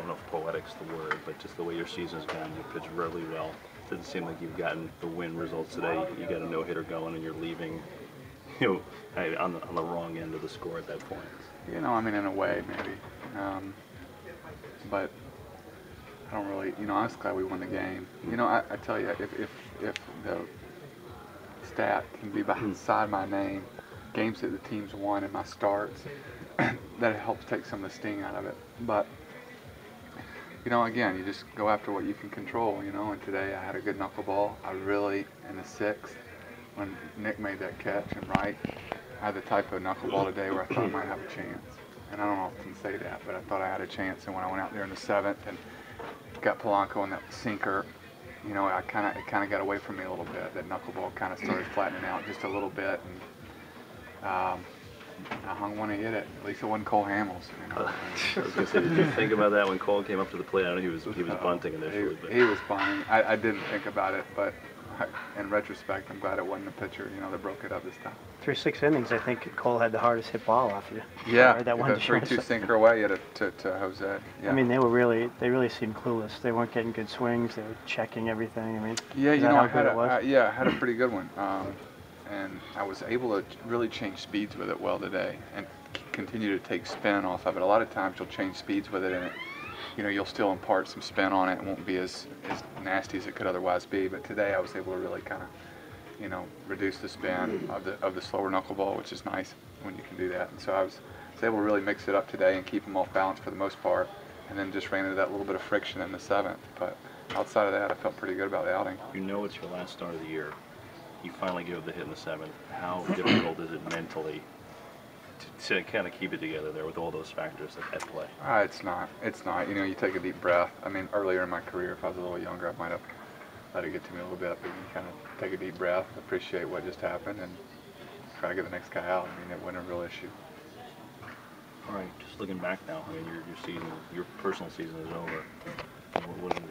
don't know if poetic's the word, but just the way your season's gone, you pitched really well. Doesn't seem like you've gotten the win results today. You got a no-hitter going, and you're leaving, on the wrong end of the score at that point. I mean, in a way, maybe. But I don't really, I was glad we won the game. I tell you, if the stat can be beside my name, games that the team's won and my starts, that helps take some of the sting out of it. But, again, you just go after what you can control, and today I had a good knuckleball. I really, in the sixth, when Nick made that catch and Wright, I had the type of knuckleball today where I thought I might have a chance. And I don't often say that, but I thought I had a chance. And when I went out there in the seventh and got Polanco in that sinker, it kind of got away from me a little bit. That knuckleball kind of started flattening out just a little bit, and I hung one to hit it. At least it wasn't Cole Hamels. I was going to say, did you think about that when Cole came up to the plate? I know he was bunting initially. He was bunting. I didn't think about it, but in retrospect, I'm glad it wasn't the pitcher, that broke it up this time. Through 6 innings, I think Cole had the hardest hit ball off you. Yeah, that one the 3-2 sinker away to Jose. Yeah. I mean, they really seemed clueless. They weren't getting good swings. They were checking everything. I mean, yeah, I had a pretty good one, and I was able to really change speeds with it well today, and continue to take spin off of it. A lot of times you'll change speeds with it, and you'll still impart some spin on it. It won't be as nasty as it could otherwise be. But today I was able to really kind of, reduce the spin of the slower knuckleball, which is nice when you can do that. And so I was able to really mix it up today and keep them off balance for the most part, and then just ran into that little bit of friction in the seventh. But outside of that, I felt pretty good about the outing. It's your last start of the year. You finally give the hit in the seventh. How difficult is it mentally to kind of keep it together there with all those factors at play? It's not. You take a deep breath. I mean, earlier in my career, if I was a little younger, I might have let it get to me a little bit, but you kind of take a deep breath, appreciate what just happened, and try to get the next guy out. I mean, it wasn't a real issue. All right, just looking back now, I mean, your season, your personal season is over.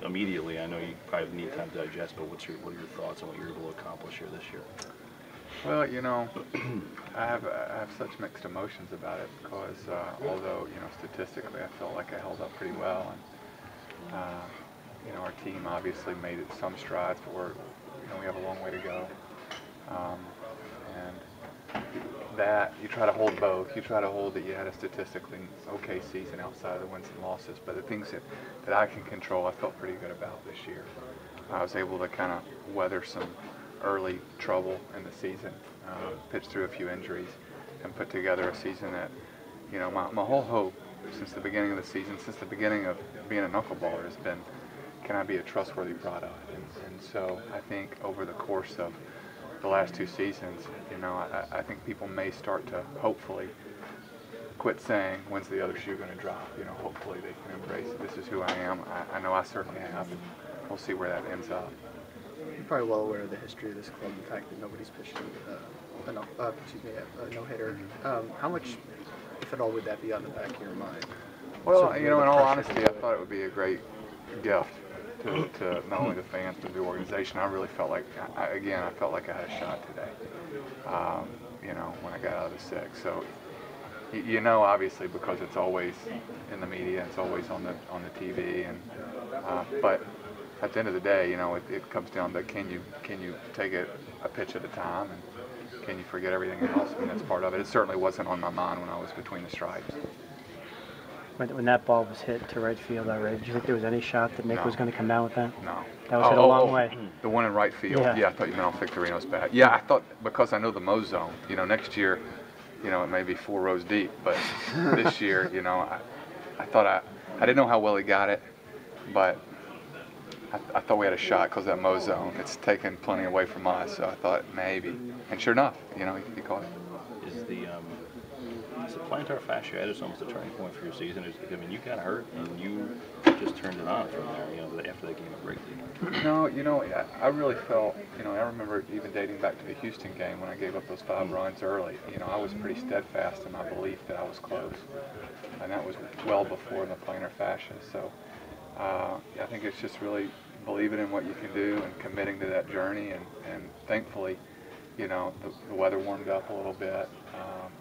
Immediately, I know you probably need time to digest, but what are your thoughts on what you're able to accomplish here this year? Well, I have such mixed emotions about it because although, statistically I felt like I held up pretty well, and our team obviously made it some strides, but we have a long way to go. And that, you try to hold both. You try to hold that you had a statistically okay season outside of the wins and losses, but the things that I can control, I felt pretty good about this year. I was able to kind of weather some early trouble in the season, pitched through a few injuries, and put together a season that, my whole hope since the beginning of the season, since the beginning of being a knuckleballer, has been, can I be a trustworthy product? And so I think over the course of the last 2 seasons, I think people may start to hopefully quit saying, when's the other shoe going to drop? Hopefully they can embrace, this is who I am. I know I certainly have, and we'll see where that ends up. You're probably well aware of the history of this club, the fact that nobody's pitched a no-hitter. How much, if at all, would that be on the back of your mind? Well, in all honesty, I thought it would be a great gift to not only the fans but the organization. I really felt like, I felt like I had a shot today, when I got out of the sixth. So, obviously, because it's always in the media, it's always on the TV, and but at the end of the day, it comes down to can you take it a pitch at a time, and can you forget everything else? I mean, that's part of it. It certainly wasn't on my mind when I was between the stripes. When that ball was hit to right field, did you think there was any shot that Nick was going to come down with that? No. That was hit a long way. The one in right field? Yeah. I thought you meant on Victorino's bat. Yeah, I thought, because I know the Mo zone, next year, it may be 4 rows deep, but this year, I thought I didn't know how well he got it, but I thought we had a shot because that Mo zone, it's taken plenty away from us, so I thought maybe. And sure enough, he caught it. Is the plantar fasciitis almost a turning point for your season? You got hurt and you just turned it on from there, after that game at Wrigley. No, I really felt, I remember even dating back to the Houston game when I gave up those 5 runs early. I was pretty steadfast in my belief that I was close, and that was well before the plantar fascia. So I think it's just really believing in what you can do and committing to that journey, and thankfully, the weather warmed up a little bit.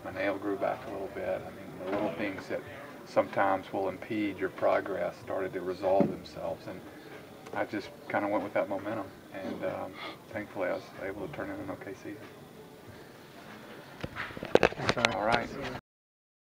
My nail grew back a little bit. I mean, the little things that sometimes will impede your progress started to resolve themselves. And I just kind of went with that momentum. And thankfully I was able to turn in an okay season. Sorry. All right.